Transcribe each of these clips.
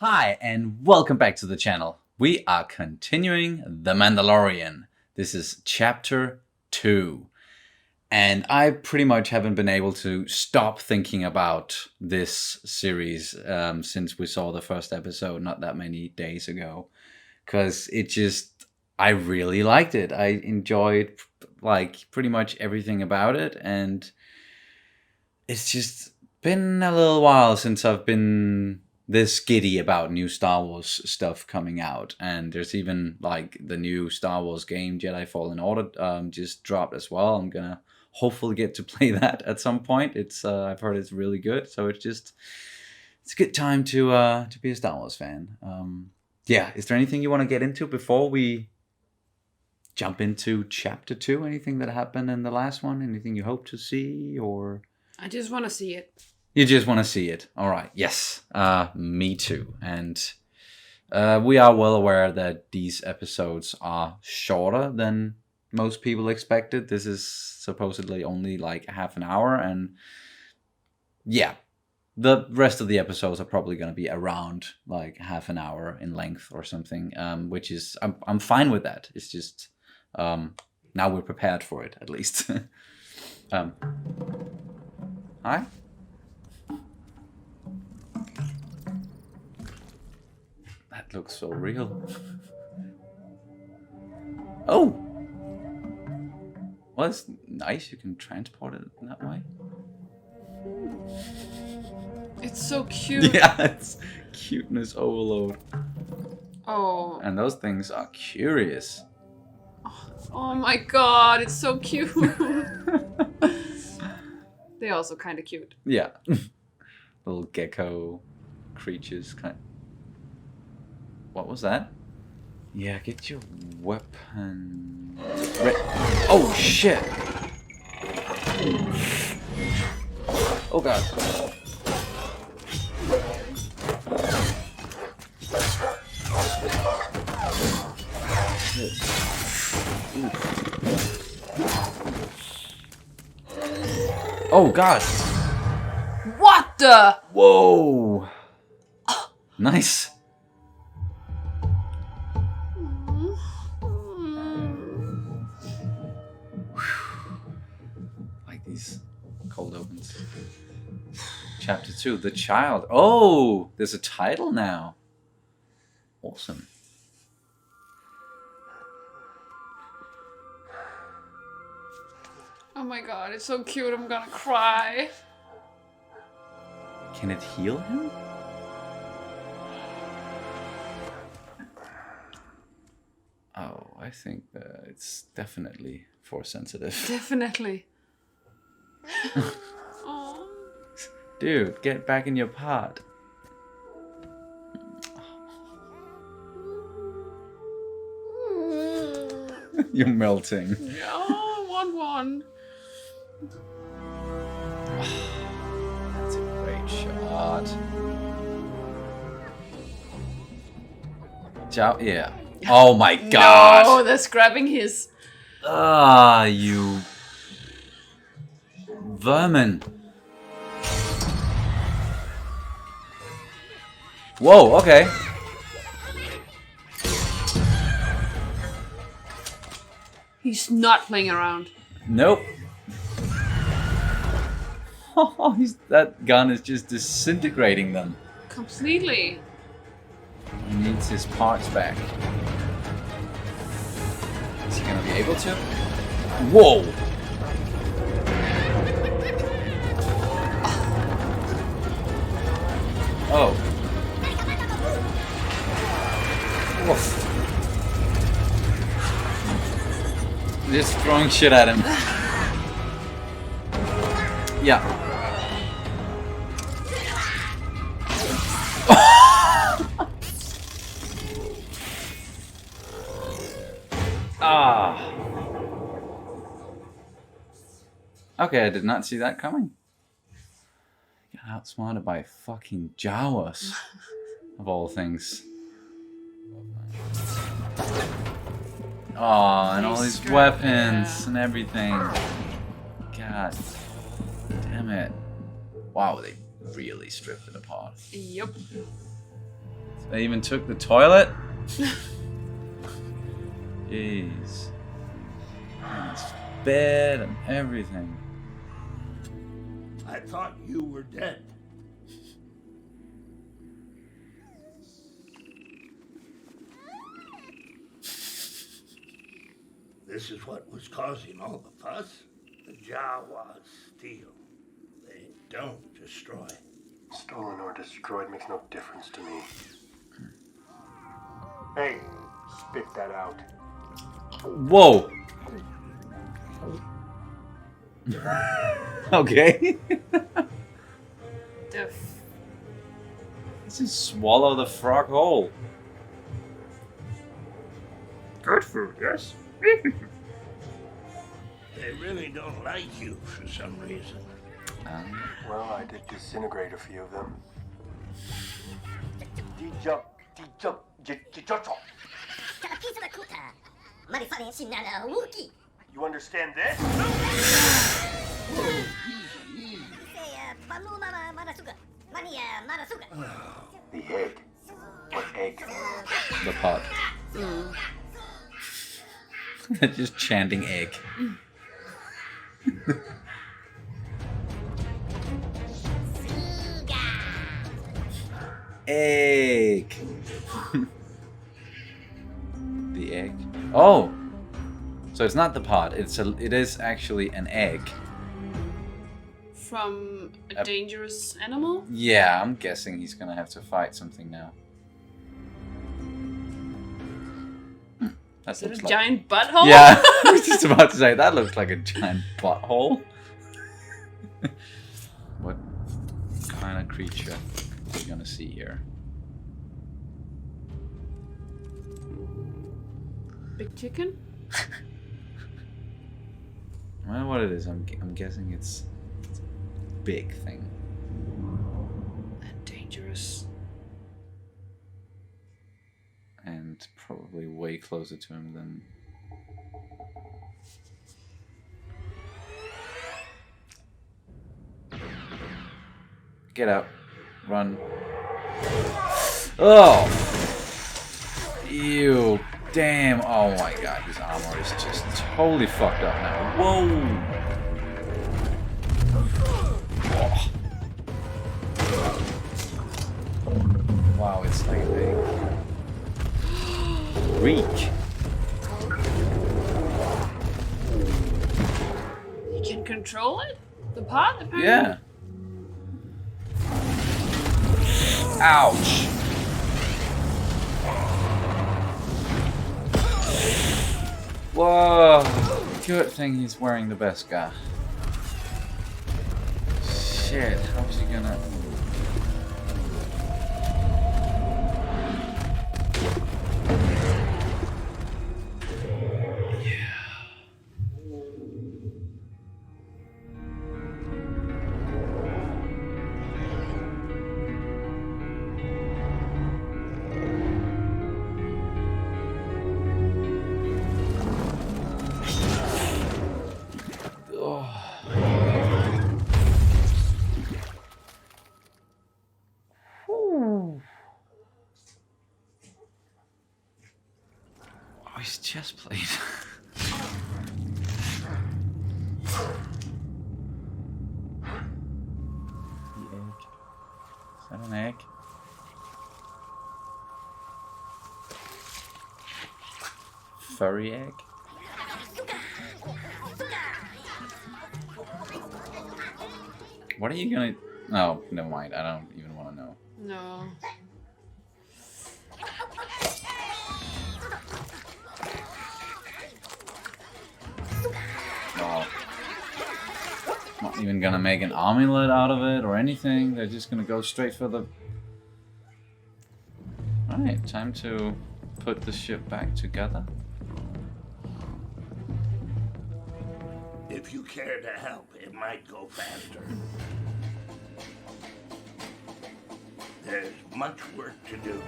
Hi, and welcome back to the channel. We are continuing The Mandalorian. This is Chapter 2. And I pretty much haven't been able to stop thinking about this series since we saw the first episode not that many days ago. Because I really liked it. I enjoyed like pretty much everything about it. And it's just been a little while since I've been this giddy about new Star Wars stuff coming out, and there's even like the new Star Wars game Jedi Fallen Order just dropped as well. I'm gonna hopefully get to play that at some point. It's I've heard it's really good, so it's a good time to be a Star Wars fan. Yeah, is there anything you want to get into before we jump into Chapter 2? Anything that happened in the last one? Anything you hope to see, or I just want to see it. You just want to see it. All right. Yes. Me too. And we are well aware that these episodes are shorter than most people expected. This is supposedly only like half an hour. And yeah, the rest of the episodes are probably going to be around like half an hour in length or something, which is, I'm fine with that. It's just now we're prepared for it, at least. Hi. That looks so real. Oh! Well, it's nice. You can transport it in that way. It's so cute. Yeah, it's cuteness overload. Oh. And those things are curious. Oh my god, it's so cute. They're also kind of cute. Yeah. Little gecko creatures. What was that? Yeah, get your weapon. Oh shit! Oh god. Oh god! What the? Whoa! Nice. Like these cold opens. Chapter 2, The Child. Oh, there's a title now. Awesome. Oh my god, it's so cute, I'm gonna cry. Can it heal him? Oh, I think it's definitely force sensitive. Definitely. Oh. Dude, get back in your pod. You're melting. Oh, one. That's a great shot. Yeah. Oh my god. No, that's grabbing his. Ah, you vermin. Whoa, okay. He's not playing around. Nope. Oh, that gun is just disintegrating them. Completely. He needs his parts back. Is he gonna be able to? Whoa! Oh. Woof. Just throwing shit at him. Yeah. Ah. Okay, I did not see that coming. Got outsmarted by fucking Jawas, of all things. Oh, and all these weapons and everything. God damn it. Wow, they really stripped it apart. Yep. They even took the toilet? Jeez. And it's bed and everything. I thought you were dead. This is what was causing all the fuss? The Jawas steal. They don't destroy. Stolen or destroyed makes no difference to me. Hey, spit that out. Whoa! Okay. This is swallow the frog whole. Good food, yes? They really don't like you for some reason. Well, I did disintegrate a few of them. You understand this? The egg. What egg? The pot. They're just chanting egg. Egg. The egg. Oh, so it's not the pot. It is actually an egg. From a dangerous animal? Yeah, I'm guessing he's gonna have to fight something now. That Is it a looks like... giant butthole? Yeah, I was just about to say that looks like a giant butthole. What kind of creature are we gonna see here? Big chicken? I don't know what it is. I'm guessing it's a big thing. And dangerous. And probably way closer to him than... Get out. Run. Oh! Ew. Damn. Oh my god, his armor is just totally fucked up now. Whoa! Oh. Wow, it's like a reek. You can control it? The pot, apparently? Yeah. Ouch. Whoa. Good thing he's wearing the Beskar. Shit, how's he gonna... Oh, his chest plate. The egg. Is that an egg? Furry egg? What are you gonna... No, never mind. I don't even want to know. No. No. Not even gonna make an amulet out of it or anything. They're just gonna go straight for the... Alright, time to put the ship back together. If you care to help, it might go faster. There's much work to do.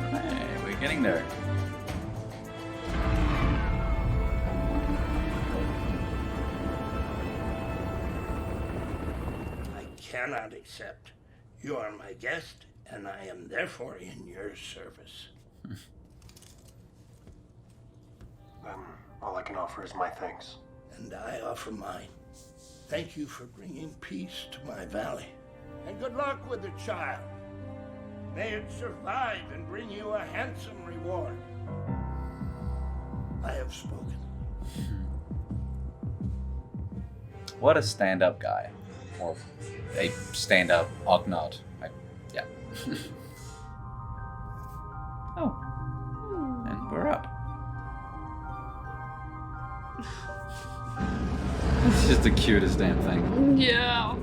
Hey, we're getting there. I cannot accept You are my guest, and I am therefore in your service. Then all I can offer is my thanks. And I offer mine. Thank you for bringing peace to my valley. And good luck with the child. May it survive and bring you a handsome reward. I have spoken. What a stand-up guy. Or a stand-up Ognard. Yeah. Oh. And we're up. It's just the cutest damn thing. Yeah.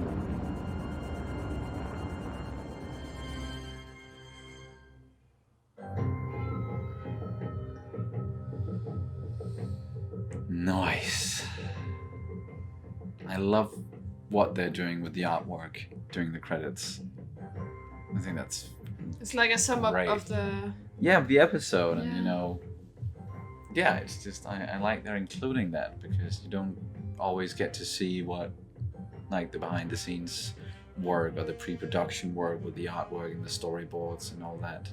Nice. I love what they're doing with the artwork during the credits. I think that's It's like a sum up Great. of the... the episode, and Yeah. it's just I like they're including that because you don't always get to see what like the behind the scenes work or the pre-production work with the artwork and the storyboards and all that.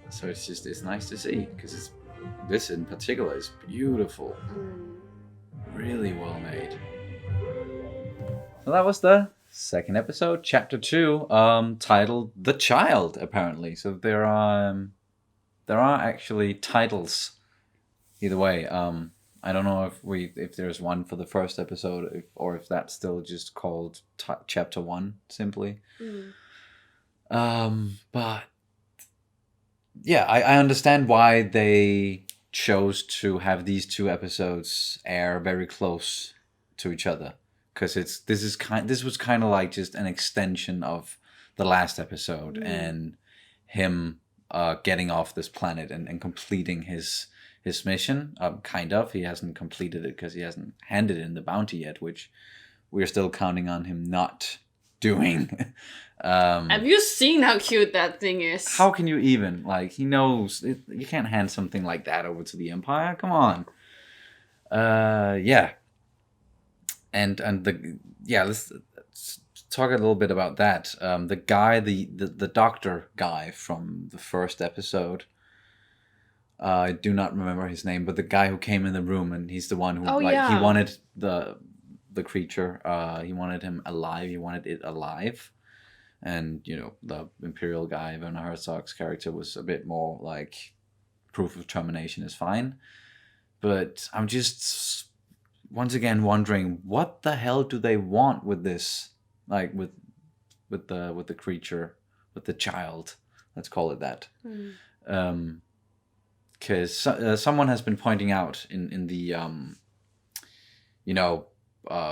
So it's nice to see because this in particular is beautiful, really well made. So that was the second episode, chapter 2, titled "The Child." Apparently, so there are actually titles. Either way, I don't know if there's one for the first episode or if that's still just called chapter 1 simply. But yeah, I understand why they chose to have these two episodes air very close to each other, because this was kind of like just an extension of the last episode and him getting off this planet and completing his mission. Kind of, he hasn't completed it because he hasn't handed in the bounty yet, which we're still counting on him not doing. Have you seen how cute that thing is? How can you even, like, he knows you can't hand something like that over to the Empire. Come on. Yeah. And let's talk a little bit about that. The guy, the doctor guy from the first episode. I do not remember his name, but the guy who came in the room, and he's the one who he wanted the creature. He wanted him alive. He wanted it alive. And the Imperial guy, Werner Herzog's character, was a bit more like proof of termination is fine. But I'm just once again wondering, what the hell do they want with this? Like with the creature, with the child. Let's call it that. Because someone has been pointing out in the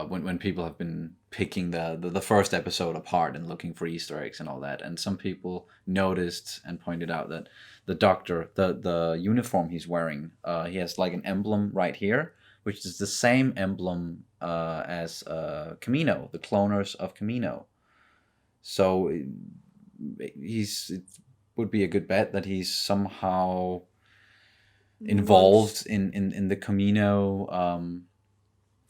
when people have been picking the first episode apart and looking for Easter eggs and all that, and some people noticed and pointed out that the doctor, the uniform he's wearing, he has like an emblem right here, which is the same emblem as Camino, the cloners of Camino. So it would be a good bet that he's somehow involved in the Camino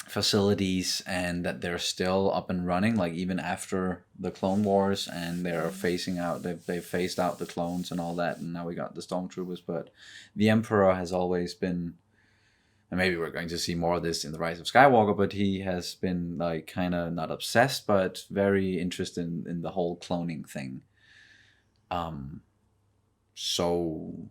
facilities, and that they're still up and running, like even after the Clone Wars, and they're they've phased out the clones and all that, and now we got the Stormtroopers. But the Emperor has always been, and maybe we're going to see more of this in The Rise of Skywalker, but he has been like kind of not obsessed, but very interested in the whole cloning thing. So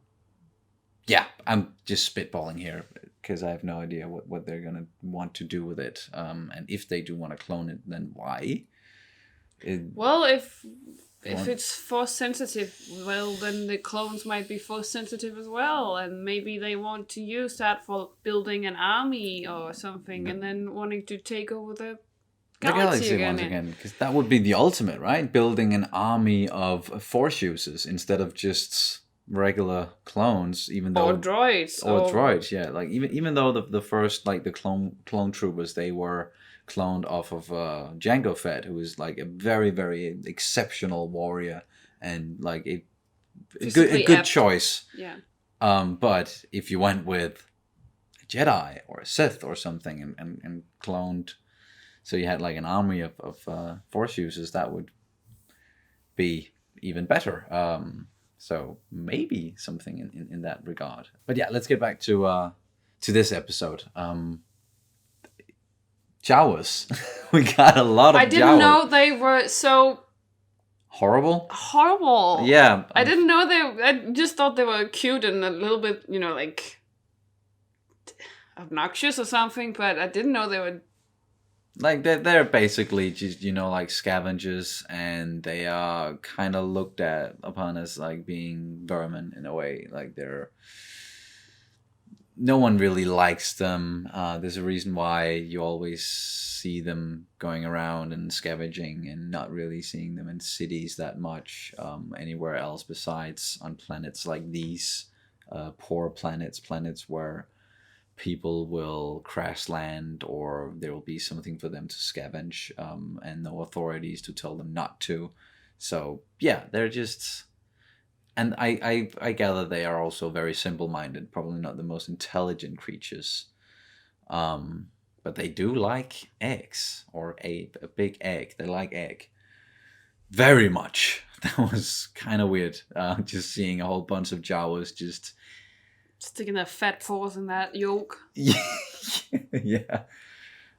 yeah, I'm just spitballing here because I have no idea what they're going to want to do with it. And if they do want to clone it, then why? Well, if it's force sensitive, well, then the clones might be force sensitive as well. And maybe they want to use that for building an army or something, and then wanting to take over the galaxy once again. Because that would be the ultimate, right? Building an army of force users instead of just regular clones, even though droids droids, yeah, like even though the first, like the clone troopers, they were cloned off of Jango Fett, who is like a very, very exceptional warrior and like a good choice. Yeah. But if you went with a Jedi or a Sith or something and cloned So you had like an army of Force users, that would be even better. So maybe something in that regard. But yeah, let's get back to this episode. Jawas. We got a lot of Jawas. I didn't know they were so horrible. Yeah. I didn't know I just thought they were cute and a little bit, like obnoxious or something, but I didn't know they were like they're basically just like scavengers, and they are kind of looked upon as like being vermin in a way. Like no one really likes them. There's a reason why you always see them going around and scavenging and not really seeing them in cities that much anywhere else besides on planets like these poor planets where people will crash land or there will be something for them to scavenge and no authorities to tell them not to. So yeah, they're just... And I gather they are also very simple-minded, probably not the most intelligent creatures. But they do like eggs, or a big egg. They like egg. Very much. That was kind of weird, just seeing a whole bunch of Jawas just... sticking their fat paws in that yolk. Yeah.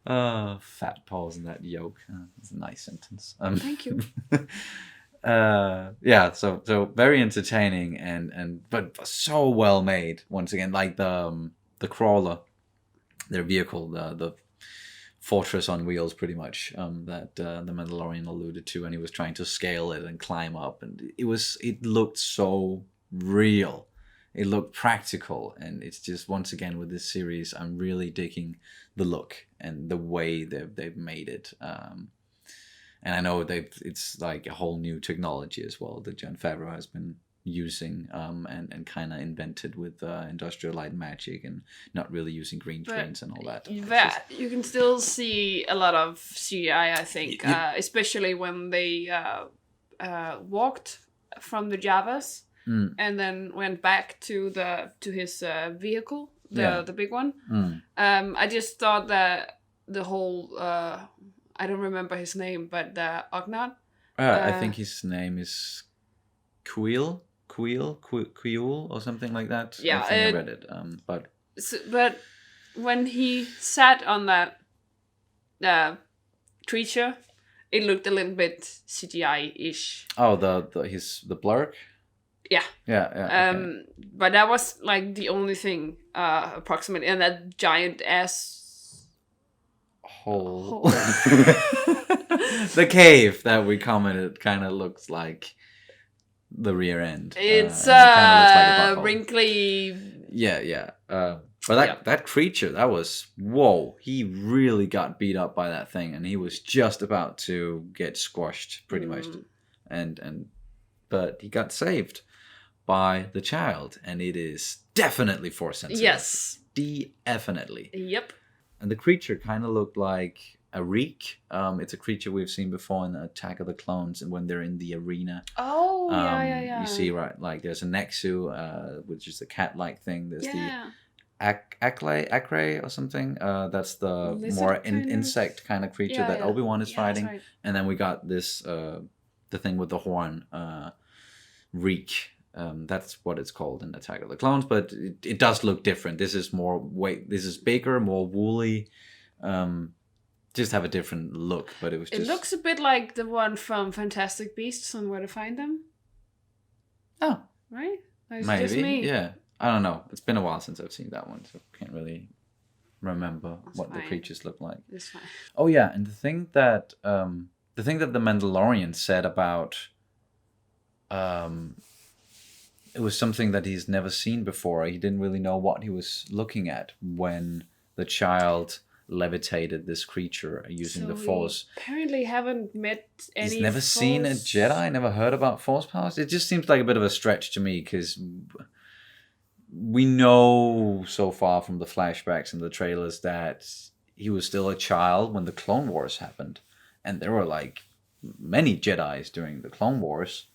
Fat paws in that yolk. That's a nice sentence. Thank you. Yeah, so very entertaining but so well made. Once again, like the crawler, their vehicle, the fortress on wheels, pretty much, that the Mandalorian alluded to, and he was trying to scale it and climb up, and it looked so real. It looked practical, and it's just, once again, with this series, I'm really digging the look and the way they've made it. And I know it's like a whole new technology as well that Jon Favreau has been using and kind of invented with industrial light magic and not really using green screens and all that. You can still see a lot of CGI, I think, especially when they walked from the Jawas and then went back to his vehicle, the big one. I just thought that the whole... I don't remember his name, but the Ognat. I think his name is Queel or something like that. Yeah, I think I read it. But when he sat on that creature, it looked a little bit CGI-ish. Oh, the blurk. Yeah. Yeah. Okay. But that was like the only thing approximately, and that giant ass. Hole. The cave that we commented kind of looks like the rear end. It's like wrinkly. Yeah. But that creature, that was, whoa, he really got beat up by that thing, and he was just about to get squashed pretty much. But he got saved by the child, and it is definitely Force sensitive. Yes. Definitely. Yep. And the creature kind of looked like a reek. It's a creature we've seen before in Attack of the Clones, and when they're in the arena. Oh, yeah. You see, right, like there's a Nexu, which is the cat-like thing. There's the Acre or something. That's the lizard more kind insect kind of creature that Obi-Wan is fighting. Right. And then we got this, the thing with the horn, reek. That's what it's called in Attack of the Clones, but it does look different. This is this is bigger, more woolly, just have a different look. But it looks a bit like the one from Fantastic Beasts and Where to Find Them. Oh, right? That's maybe. Just me. Yeah, I don't know. It's been a while since I've seen that one, so I can't really remember what the creatures look like. It's fine. Oh yeah, and the thing that the Mandalorian said about it was something that he's never seen before. He didn't really know what he was looking at when the child levitated this creature using the Force. Apparently haven't met any. He's never seen a Jedi, never heard about Force powers. It just seems like a bit of a stretch to me, because we know so far from the flashbacks and the trailers that he was still a child when the Clone Wars happened. And there were like many Jedis during the Clone Wars.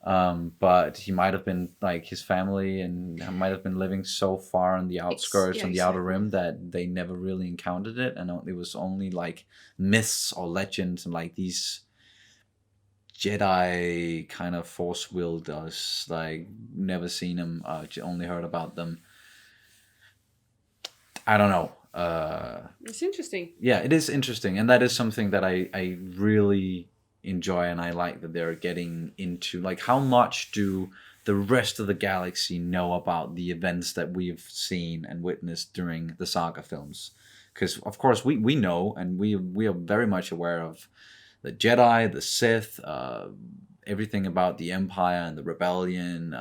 But he might have been like his family and might have been living so far on the outskirts, on the outer rim, that they never really encountered it, and it was only like myths or legends and like these Jedi kind of force willed us, like never seen them, only heard about them. I don't know. It's interesting. Yeah, it is interesting, and that is something that I really enjoy, and I like that they're getting into, like, how much do the rest of the galaxy know about the events that we've seen and witnessed during the saga films? Because of course we know, and we are very much aware of the Jedi, the Sith, everything about the Empire and the Rebellion,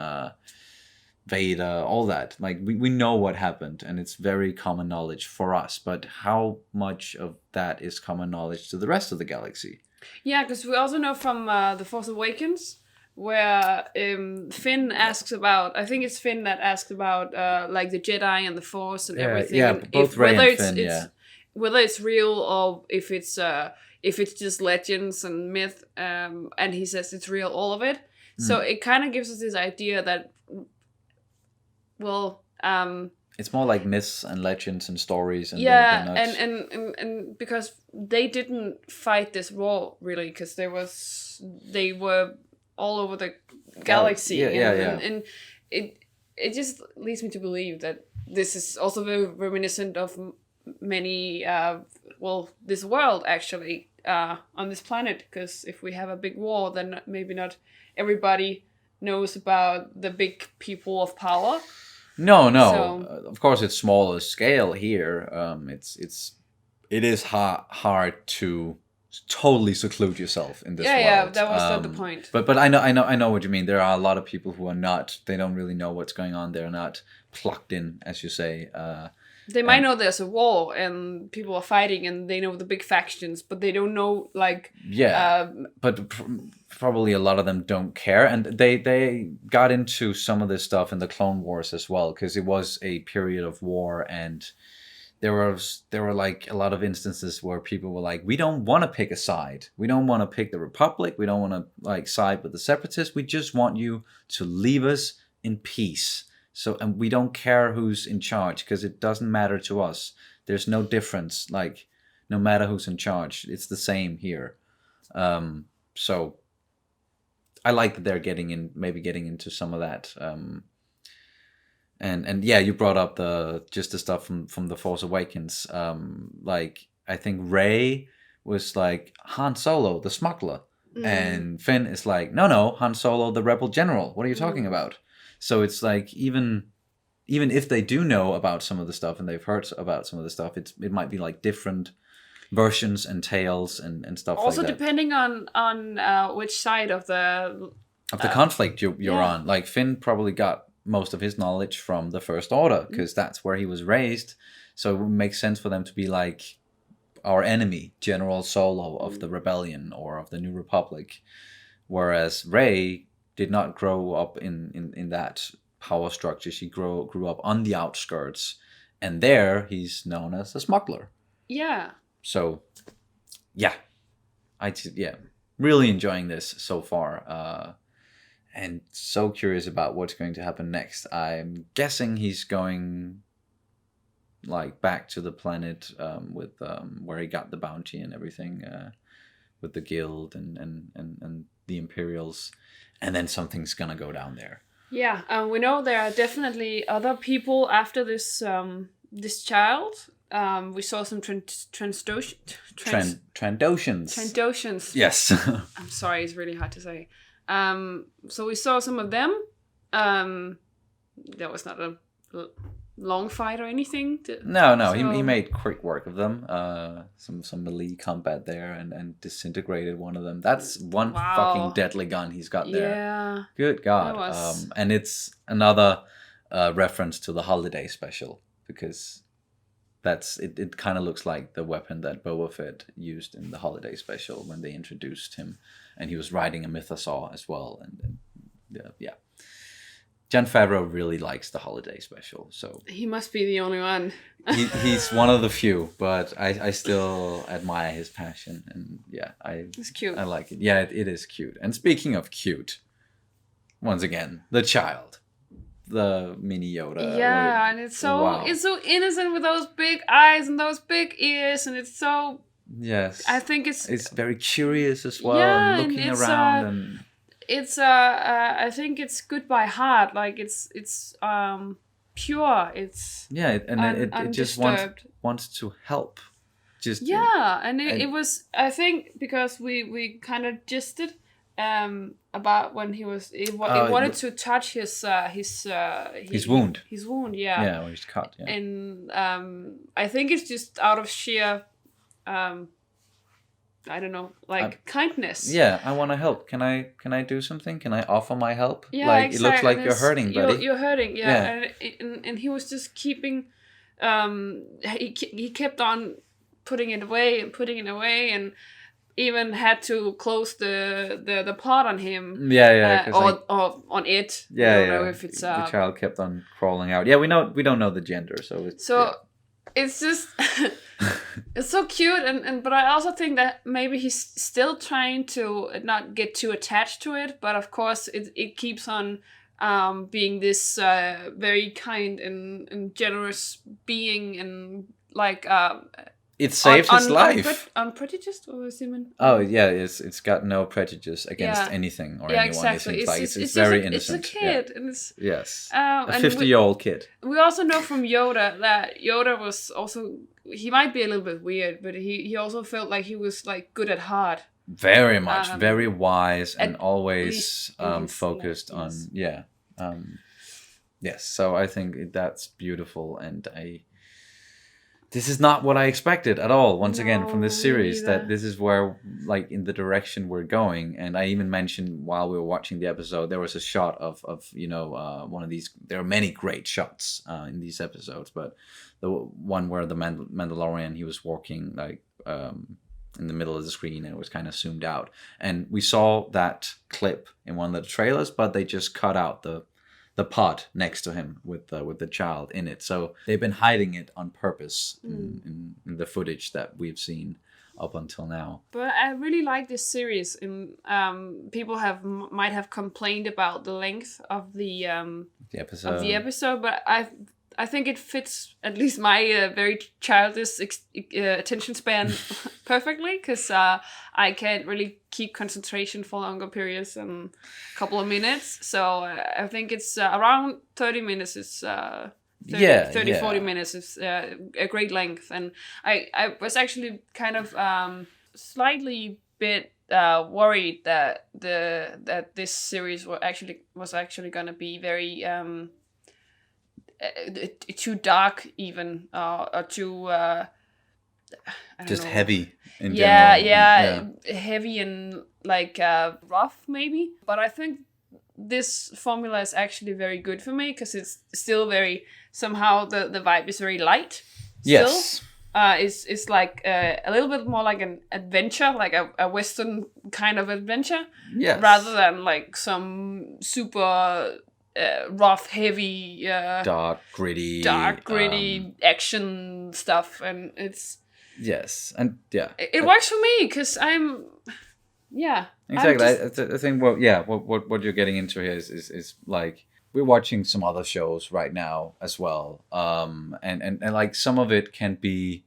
Vader, all that. Like, we know what happened, and it's very common knowledge for us. But how much of that is common knowledge to the rest of the galaxy? Yeah, because we also know from The Force Awakens, where Finn asks about, I think it's Finn that asks about like the Jedi and the Force and everything. Yeah, and both Rey and Finn, whether it's real or if it's just legends and myth, and he says it's real, all of it. So it kind of gives us this idea that, well, it's more like myths and legends and stories, and and because they didn't fight this war really, because they were all over the galaxy, and it just leads me to believe that this is also very reminiscent of many this world actually on this planet, because if we have a big war, then maybe not everybody knows about the big people of power. No. So, of course, it's smaller scale here. It is hard to totally seclude yourself in this world. Yeah, that was the point. But I know what you mean. There are a lot of people who are not. They don't really know what's going on. They're not plugged in, as you say. They might know there's a war and people are fighting, and they know the big factions, but they don't know, like... Yeah, but probably a lot of them don't care. And they got into some of this stuff in the Clone Wars as well, because it was a period of war, and there were like a lot of instances where people were like, we don't want to pick a side. We don't want to pick the Republic. We don't want to like side with the Separatists. We just want you to leave us in peace. So, and we don't care who's in charge, because it doesn't matter to us. There's no difference. Like, no matter who's in charge, it's the same here. So I like that they're getting into some of that. And yeah, you brought up the stuff from The Force Awakens. Like, I think Rey was like, Han Solo, the smuggler. And Finn is like, no, Han Solo, the rebel general. What are you talking about? So it's like, even if they do know about some of the stuff and they've heard about some of the stuff, it might be like different versions and tales and stuff also like that. Also depending on which side of the conflict you're on. Like, Finn probably got most of his knowledge from the First Order, because that's where he was raised. So it would make sense for them to be like our enemy, General Solo of the Rebellion or of the New Republic. Whereas Rey did not grow up in that power structure. She grew up on the outskirts, and there he's known as a smuggler. Yeah. So, yeah, really enjoying this so far, and so curious about what's going to happen next. I'm guessing he's going like back to the planet with where he got the bounty and everything, with the guild and the Imperials. And then something's gonna go down there. Yeah, we know there are definitely other people after this this child. We saw some Trandoshans. Trandoshans. Yes. I'm sorry, it's really hard to say. So we saw some of them. That was not a long fight or anything. No. He made quick work of them. Some melee combat there, and disintegrated one of them. That's one fucking deadly gun he's got there. Yeah. Good God. And it's another reference to the holiday special, because that's it. It kind of looks like the weapon that Boba Fett used in the holiday special when they introduced him, and he was riding a mythosaur as well. And yeah. Jon Favreau really likes the holiday special, so he must be the only one. He's one of the few, but I still admire his passion, and yeah, it's cute. I like it. Yeah, it is cute. And speaking of cute, once again, the child, the mini Yoda. Yeah, and it's so innocent with those big eyes and those big ears, and it's so. Yes. I think it's very curious as well, yeah, and looking and around and. It's I think it's good by heart. Like it's pure. It's it just wants to help. Just and it was, I think, because we kind of gisted about when he wanted to touch his wound. His wound, yeah. Yeah, when he's cut. Yeah. And I think it's just out of sheer I don't know, like kindness. Yeah, I want to help. Can I do something? Can I offer my help? Yeah, like exactly. It looks like you're hurting, buddy. You're hurting, yeah. And he was just keeping. He kept on putting it away, and even had to close the pot on him. Yeah. Or on it. Yeah, I don't know if it's the child kept on crawling out. Yeah, we don't know the gender, so it's It's just it's so cute, and but I also think that maybe he's still trying to not get too attached to it, but of course it keeps on being this very kind and generous being, and like it saved his life. Unprejudiced, or Simon? Oh yeah, it's got no prejudice against anything or anyone. Exactly. It's very innocent. It's a kid, and it's a 50-year-old kid. We also know from Yoda that Yoda was also, he might be a little bit weird, but he also felt like he was like good at heart. Very much, very wise, and always focused on yes. So I think that's beautiful, and this is not what I expected at all, once again, from this series, that this is where, like, in the direction we're going. And I even mentioned while we were watching the episode, there was a shot of one of these, there are many great shots in these episodes, but the one where the Mandalorian, he was walking, like, in the middle of the screen, and it was kind of zoomed out. And we saw that clip in one of the trailers, but they just cut out the pod next to him with the child in it. So they've been hiding it on purpose in the footage that we've seen up until now. But I really like this series, and people might have complained about the length of the episode, but I think it fits at least my very childish attention span perfectly, because I can't really keep concentration for longer periods than a couple of minutes. So I think it's around 30 minutes. It's 40 minutes is a great length. And I was actually kind of slightly bit worried that this series was actually going to be very too dark, even, or too just heavy in general. Heavy and like rough maybe. But I think this formula is actually very good for me, because it's still very, somehow the vibe is very light still. Yes. It's like a little bit more like an adventure, like a Western kind of adventure, rather than like some super rough, heavy, dark, gritty action stuff, and it's it works for me, because I'm exactly. I think what you're getting into here is like, we're watching some other shows right now as well, and like some of it can be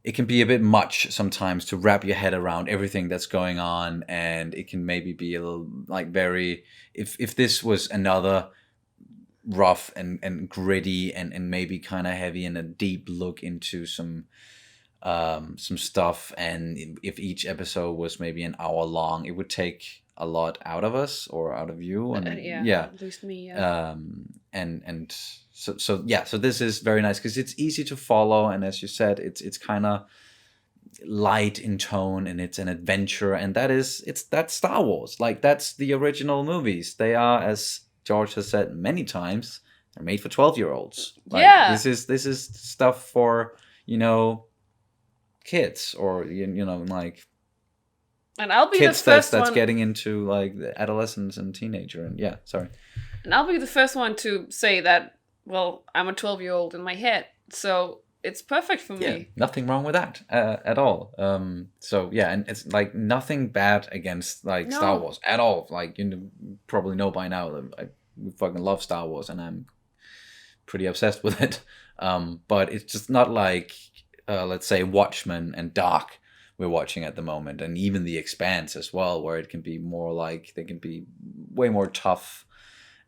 a bit much sometimes to wrap your head around everything that's going on, and it can maybe be a little like very, if this was another rough and gritty and maybe kind of heavy and a deep look into some stuff, and if each episode was maybe an hour long, it would take a lot out of us or out of you, and at least me. So this is very nice, because it's easy to follow, and as you said, it's kind of light in tone, and it's an adventure, and that's Star Wars. Like, that's the original movies. They are, as George has said many times, they're made for 12-year-olds. Like, this is stuff for, kids, or like, and I'll be kids the first that's one getting into like the adolescence and teenager, and and I'll be the first one to say that, well, I'm a 12-year-old in my head, so it's perfect for me. Nothing wrong with that at all. So yeah, and it's like nothing bad against like Star Wars at all. Like you probably know by now that I fucking love Star Wars and I'm pretty obsessed with it. But it's just not like let's say Watchmen and Dark we're watching at the moment, and even The Expanse as well, where it can be more like they can be way more tough.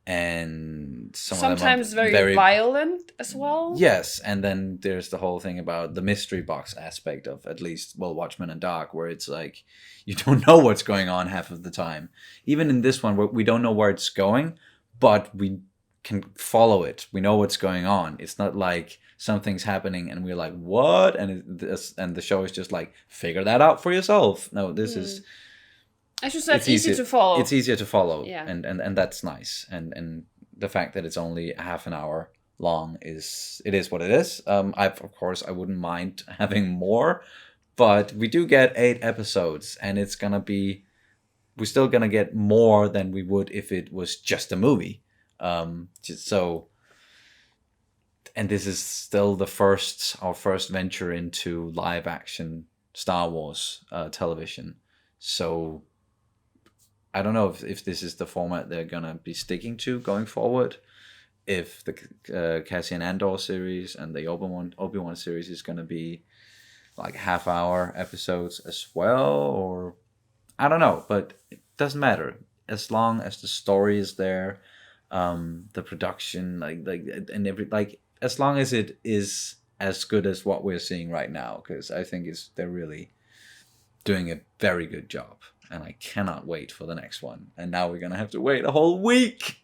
And sometimes very violent as well. Yes, and then there's the whole thing about the mystery box aspect of at least Watchmen and Dark, where it's like you don't know what's going on half of the time. Even in this one, we don't know where it's going, but we can follow it. We know what's going on. It's not like something's happening and we're like, what? And the show is just like, figure that out for yourself. No, this is. I should say it's easy to follow. It's easier to follow, yeah. and that's nice. And the fact that it's only half an hour long is what it is. Of course I wouldn't mind having more, but we do get 8 episodes, and we're still gonna get more than we would if it was just a movie. And this is still our first venture into live action Star Wars television, so. I don't know if this is the format they're going to be sticking to going forward. If the Cassian Andor series and the Obi-Wan series is going to be like half-hour episodes as well, or I don't know, but it doesn't matter. As long as the story is there, the production, as long as it is as good as what we're seeing right now, because I think they're really doing a very good job. And I cannot wait for the next one. And now we're going to have to wait a whole week.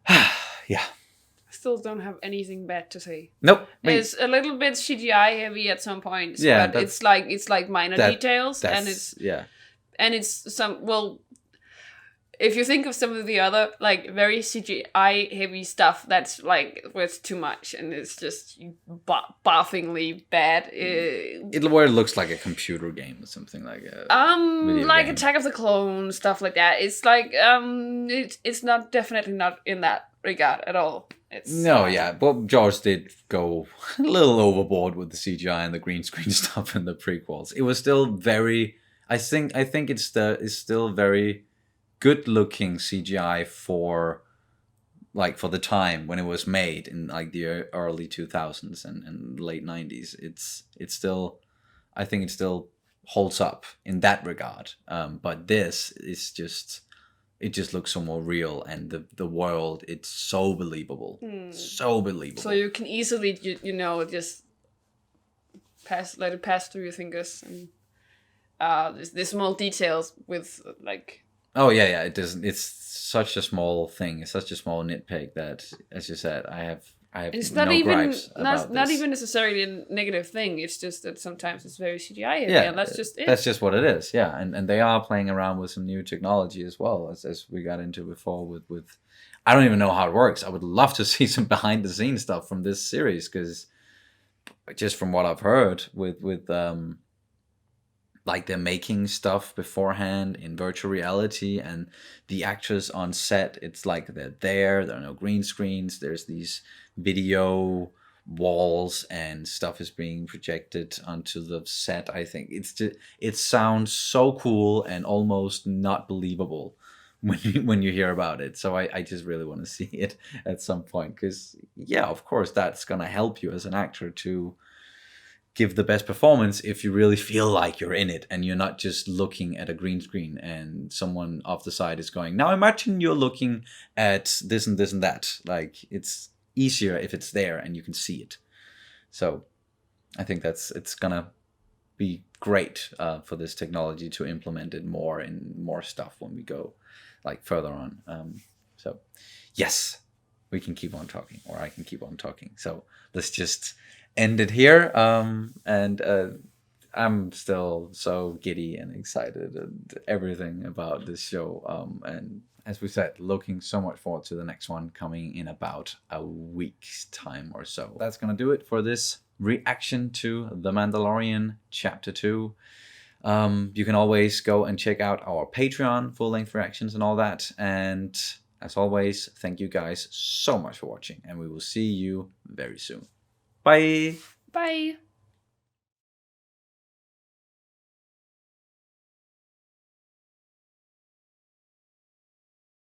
Yeah. I still don't have anything bad to say. Nope. It's a little bit CGI heavy at some points. Yeah, but it's like minor details. And it's some, if you think of some of the other like very CGI heavy stuff, that's like where it's too much and it's just bafflingly bad. Where it looks like a computer game or something like a like game. Attack of the Clones, stuff like that. It's like it's not definitely not in that regard at all. But Jaws did go a little overboard with the CGI and the green screen stuff in the prequels. It was still very. I think it's still very good looking CGI for the time when it was made in like the early 2000s and late 90s. It's still, I think it still holds up in that regard. But this is it just looks so more real, and the world, it's so believable. So believable. So you can easily just let it pass through your fingers, and there's small details with like. Oh yeah, it doesn't. It's such a small thing. It's such a small nitpick that, as you said, I have. It's no not even gripes about not this. even necessarily a negative thing. It's just that sometimes it's very CGI heavy, and that's just it. That's just what it is. Yeah, and they are playing around with some new technology as well, as we got into before with. I don't even know how it works. I would love to see some behind the scenes stuff from this series, because just from what I've heard with like they're making stuff beforehand in virtual reality, and the actors on set, it's like there are no green screens, there's these video walls and stuff is being projected onto the set. I think it sounds so cool and almost not believable when you hear about it. So I just really want to see it at some point, because of course that's gonna help you as an actor to give the best performance if you really feel like you're in it and you're not just looking at a green screen and someone off the side is going, now imagine you're looking at this and this and that. Like, it's easier if it's there and you can see it. So I think it's gonna be great for this technology to implement it more in more stuff when we go like further on. So yes, we can keep on talking, or I can keep on talking. So let's just end it here. And I'm still so giddy and excited and everything about this show. And as we said, looking so much forward to the next one coming in about a week's time or so. That's gonna do it for this reaction to The Mandalorian Chapter 2. You can always go and check out our Patreon, full-length reactions and all that. And as always, thank you guys so much for watching, and we will see you very soon. Bye. Bye.